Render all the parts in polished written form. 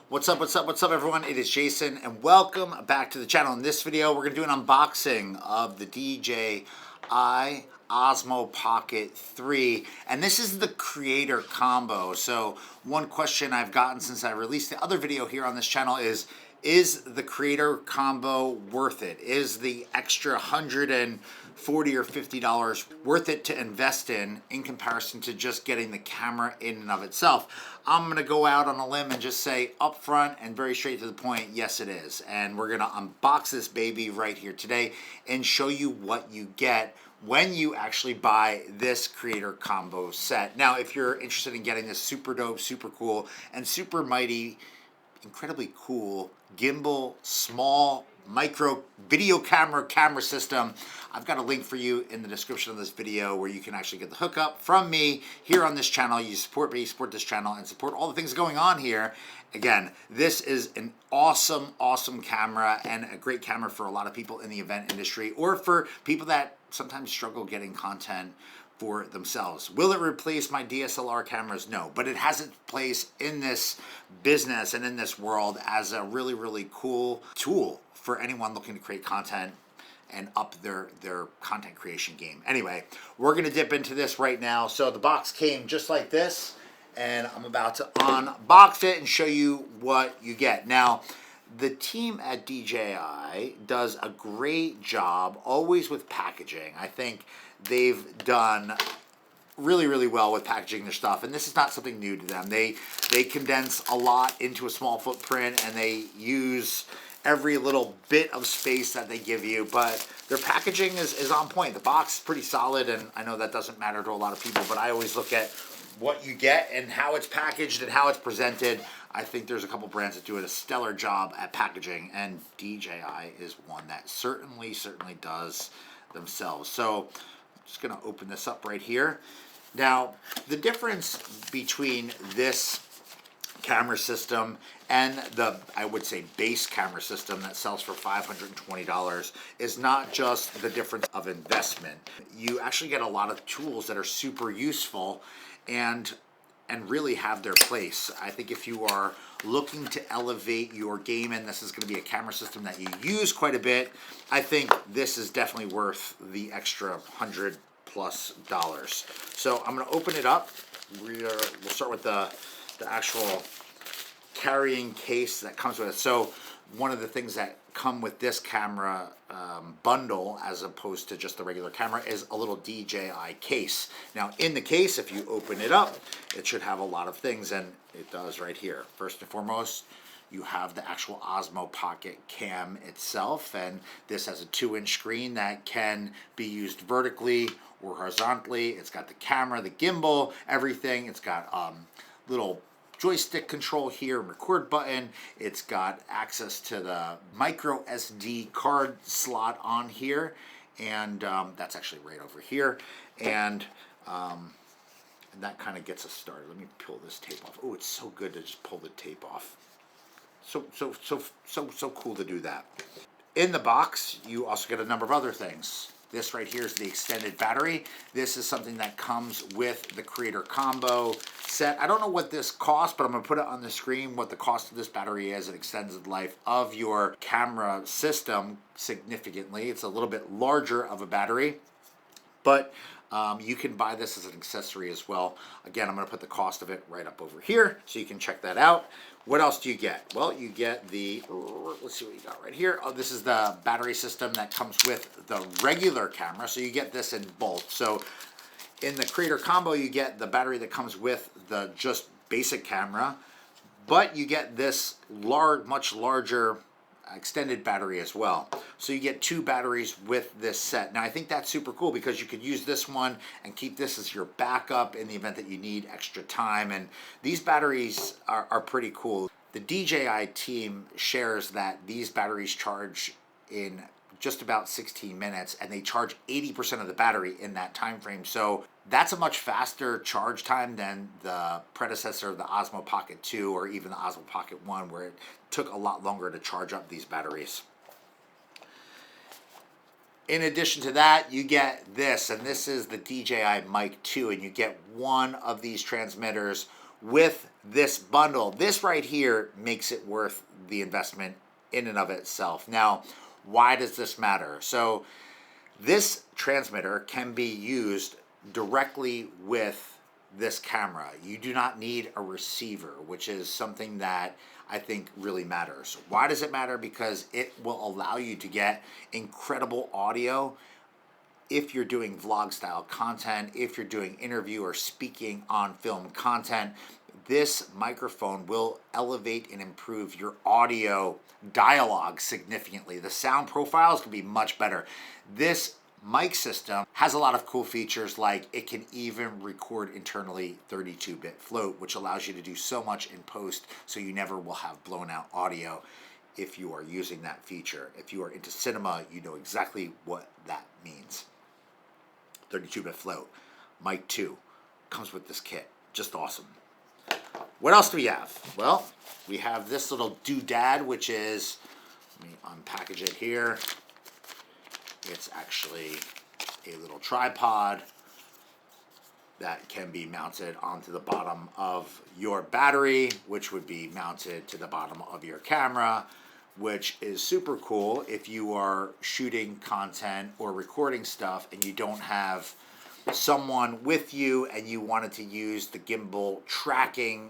What's up, everyone? It is Jason, and welcome back to the channel. In this video, we're going to do an unboxing of the DJI Osmo Pocket 3, and this is the Creator Combo. So, one question I've gotten since I released the other video here on this channel is the Creator Combo worth it? Is the extra $140 or $50 worth it to invest in comparison to just getting the camera in and of itself? I'm going to go out on a limb and just say upfront and very straight to the point, yes it is. And we're going to unbox this baby right here today and show you what you get when you actually buy this Creator Combo set. Now, if you're interested in getting this super dope, super cool, and super mighty, incredibly cool gimbal small micro video camera system, I've got a link for you in the description of this video where you can actually get the hookup from me here on this channel. You support me, support this channel, and support all the things going on here. Again, this is an awesome camera and a great camera for a lot of people in the event industry, or for people that sometimes struggle getting content for themselves. Will it replace my DSLR cameras? No, but it has its place in this business and in this world as a really cool tool for anyone looking to create content and up their content creation game. Anyway, we're gonna dip into this right now. So the box came just like this, and I'm about to unbox it and show you what you get. Now, the team at DJI does a great job always with packaging. I think they've done really well with packaging their stuff, and this is not something new to them. They condense a lot into a small footprint, and they use every little bit of space that they give you, but their packaging is on point. The box is pretty solid, and I know that doesn't matter to a lot of people, but I always look at what you get and how it's packaged and how it's presented. I think there's a couple brands that do a stellar job at packaging, and DJI is one that certainly does themselves. So I'm just gonna open this up right here. Now, the difference between this camera system and the, I would say, base camera system that sells for $520 is not just the difference of investment. You actually get a lot of tools that are super useful and really have their place. I think if you are looking to elevate your game, and this is going to be a camera system that you use quite a bit, I think this is definitely worth the extra $100+. So I'm going to open it up. We'll start with the actual carrying case that comes with it. So one of the things that come with this camera bundle, as opposed to just the regular camera, is a little DJI case. Now, in the case, if you open it up, it should have a lot of things, and it does right here. First and foremost, you have the actual Osmo Pocket cam itself, and this has a 2-inch screen that can be used vertically or horizontally. It's got the camera, the gimbal, everything. It's got little joystick control here, record button. It's got access to the micro SD card slot on here, and that's actually right over here. And that kind of gets us started. Let me pull this tape off. Oh, it's so good to just pull the tape off. So cool to do that. In the box, you also get a number of other things. This right here is the extended battery. This is something that comes with the Creator Combo set. I don't know what this costs, but I'm gonna put it on the screen what the cost of this battery is. It extends the life of your camera system significantly. It's a little bit larger of a battery, but you can buy this as an accessory as well. Again, I'm going to put the cost of it right up over here so you can check that out. What else do you get? Well, you get the, let's see what you got right here. Oh, this is the battery system that comes with the regular camera, so you get this in both. So in the Creator Combo, you get the battery that comes with the just basic camera, but you get this much larger extended battery as well. So you get 2 batteries with this set. Now, I think that's super cool because you could use this one and keep this as your backup in the event that you need extra time. And these batteries are pretty cool. The DJI team shares that these batteries charge in just about 16 minutes, and they charge 80% of the battery in that time frame. So that's a much faster charge time than the predecessor of the Osmo Pocket 2 or even the Osmo Pocket 1, where it took a lot longer to charge up these batteries. In addition to that, you get this, and this is the DJI Mic 2, and you get one of these transmitters with this bundle. This right here makes it worth the investment in and of itself. Now, why does this matter? So this transmitter can be used directly with this camera. You do not need a receiver, which is something that I think really matters. Why does it matter? Because it will allow you to get incredible audio if you're doing vlog style content, if you're doing interview or speaking on film content. This microphone will elevate and improve your audio dialogue significantly. The sound profiles can be much better. This mic system has a lot of cool features, like it can even record internally 32-bit float, which allows you to do so much in post, so you never will have blown out audio if you are using that feature. If you are into cinema, you know exactly what that means. 32-bit float, mic 2, comes with this kit. Just awesome. What else do we have? Well, we have this little doodad, which is, let me unpackage it here. It's actually a little tripod that can be mounted onto the bottom of your battery, which would be mounted to the bottom of your camera, which is super cool if you are shooting content or recording stuff and you don't have someone with you and you wanted to use the gimbal tracking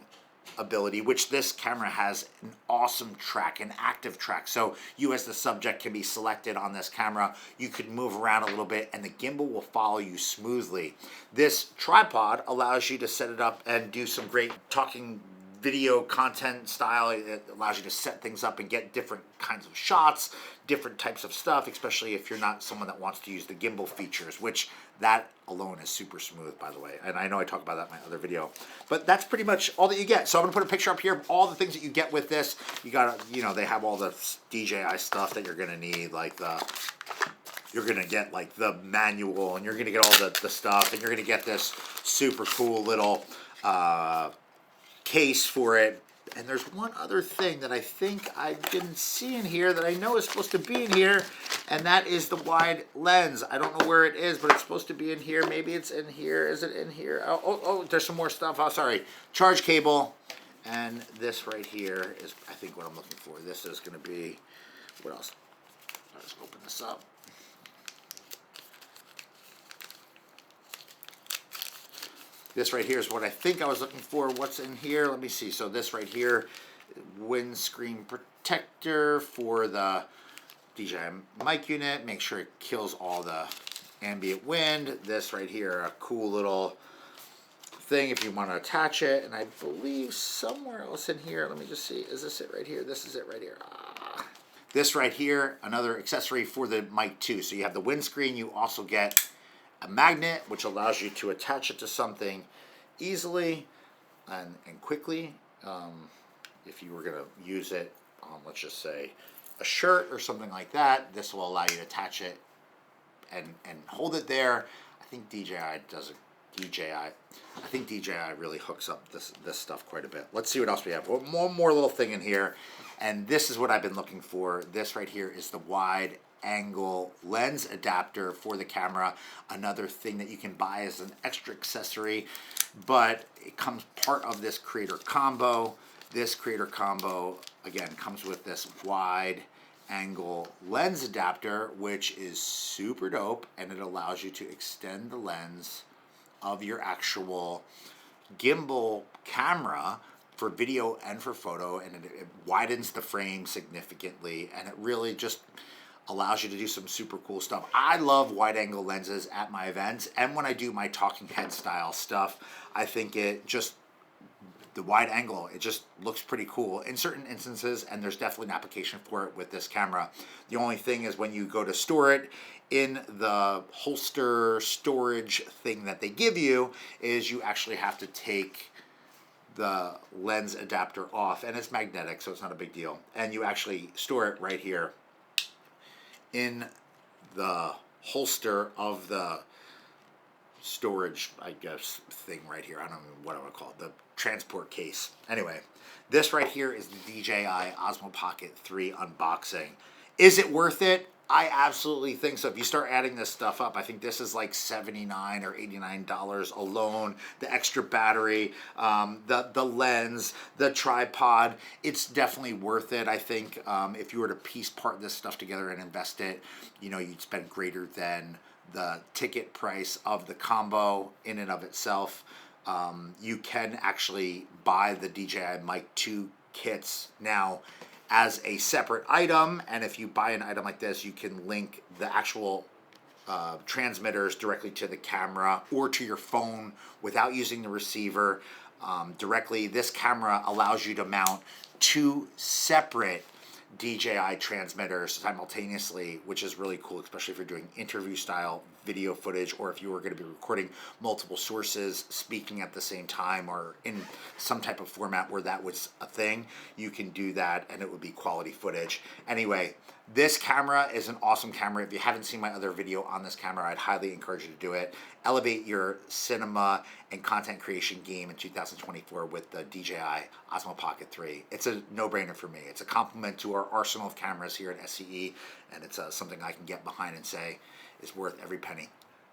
ability, which this camera has an awesome track, an active track. So you as the subject can be selected on this camera. You could move around a little bit and the gimbal will follow you smoothly. This tripod allows you to set it up and do some great talking video content style. It allows you to set things up and get different kinds of shots, different types of stuff, especially if you're not someone that wants to use the gimbal features, which that alone is super smooth, by the way. And I know I talked about that in my other video, but that's pretty much all that you get. So I'm gonna put a picture up here of all the things that you get with this. You got, you know, they have all the DJI stuff that you're gonna need, like you're gonna get like the manual, and you're gonna get all the stuff, and you're gonna get this super cool little case for it. And there's one other thing that I think I didn't see in here that I know is supposed to be in here, and that is the wide lens. I don't know where it is, but it's supposed to be in here. Maybe it's in here. Is it in here? Oh, there's some more stuff. Oh, sorry. Charge cable. And this right here is, I think, what I'm looking for. This is going to be, what else? Let's open this up. This right here is what I think I was looking for. What's in here? Let me see. So this right here, windscreen protector for the DJI mic unit. Make sure it kills all the ambient wind. This right here, a cool little thing if you want to attach it. And I believe somewhere else in here, let me just see. Is this it right here? This is it right here. This right here, another accessory for the mic too. So you have the windscreen. You also get a magnet, which allows you to attach it to something easily and quickly. If you were going to use it on, let's just say, a shirt or something like that, this will allow you to attach it and hold it there. I think DJI does it. I think DJI really hooks up this stuff quite a bit. Let's see what else we have. One more little thing in here, and this is what I've been looking for. This right here is the wide angle lens adapter for the camera. Another thing that you can buy as an extra accessory, but it comes part of this creator combo. This creator combo, again, comes with this wide angle lens adapter, which is super dope, and it allows you to extend the lens of your actual gimbal camera for video and for photo, and it widens the frame significantly, and it really just allows you to do some super cool stuff. I love wide angle lenses at my events, and when I do my talking head style stuff, I think it just, the wide angle, it just looks pretty cool in certain instances, and there's definitely an application for it with this camera. The only thing is when you go to store it in the holster storage thing that they give you, is you actually have to take the lens adapter off, and it's magnetic, so it's not a big deal, and you actually store it right here in the holster of the storage, I guess, thing right here. I don't know what I would call it, the transport case. Anyway, this right here is the DJI Osmo Pocket 3 unboxing. Is it worth it? I absolutely think so. If you start adding this stuff up, I think this is like $79 or $89 alone. The extra battery, the lens, the tripod. It's definitely worth it. I think if you were to piece part this stuff together and invest it, you know, you'd spend greater than the ticket price of the combo in and of itself. You can actually buy the DJI Mic 2 kits now as a separate item, and if you buy an item like this, you can link the actual transmitters directly to the camera or to your phone without using the receiver directly. This camera allows you to mount two separate DJI transmitters simultaneously, which is really cool, especially if you're doing interview style video footage, or if you were going to be recording multiple sources speaking at the same time, or in some type of format where that was a thing. You can do that and it would be quality footage. Anyway, this camera is an awesome camera. If you haven't seen my other video on this camera, I'd highly encourage you to do it. Elevate your cinema and content creation game in 2024 with the DJI Osmo Pocket 3. It's a no-brainer for me. It's a compliment to our arsenal of cameras here at SCE, and it's something I can get behind and say is worth every penny.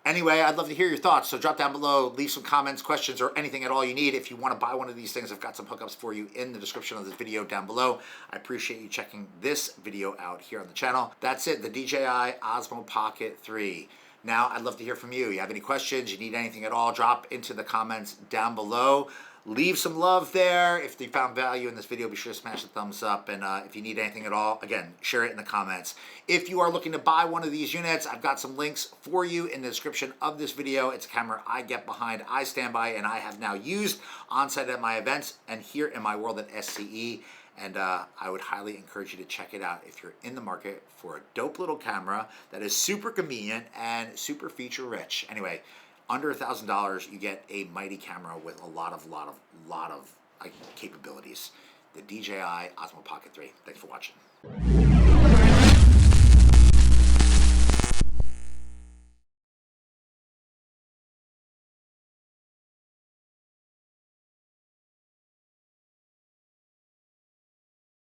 Anyway, I'd love to hear your thoughts, so drop down below, leave some comments, questions, or anything at all you need. If you want to buy one of these things, I've got some hookups for you in the description of this video down below. I appreciate you checking this video out here on the channel. That's it, the DJI Osmo Pocket 3. Now, I'd love to hear from you. You have any questions, you need anything at all, drop into the comments down below. Leave some love there. If you found value in this video, be sure to smash the thumbs up. And if you need anything at all, again, share it in the comments. If you are looking to buy one of these units, I've got some links for you in the description of this video. It's a camera I get behind, I stand by, and I have now used on site at my events and here in my world at SCE. And I would highly encourage you to check it out if you're in the market for a dope little camera that is super convenient and super feature rich. Anyway, under $1,000, you get a mighty camera with a lot of capabilities. The DJI Osmo Pocket 3. Thanks for watching.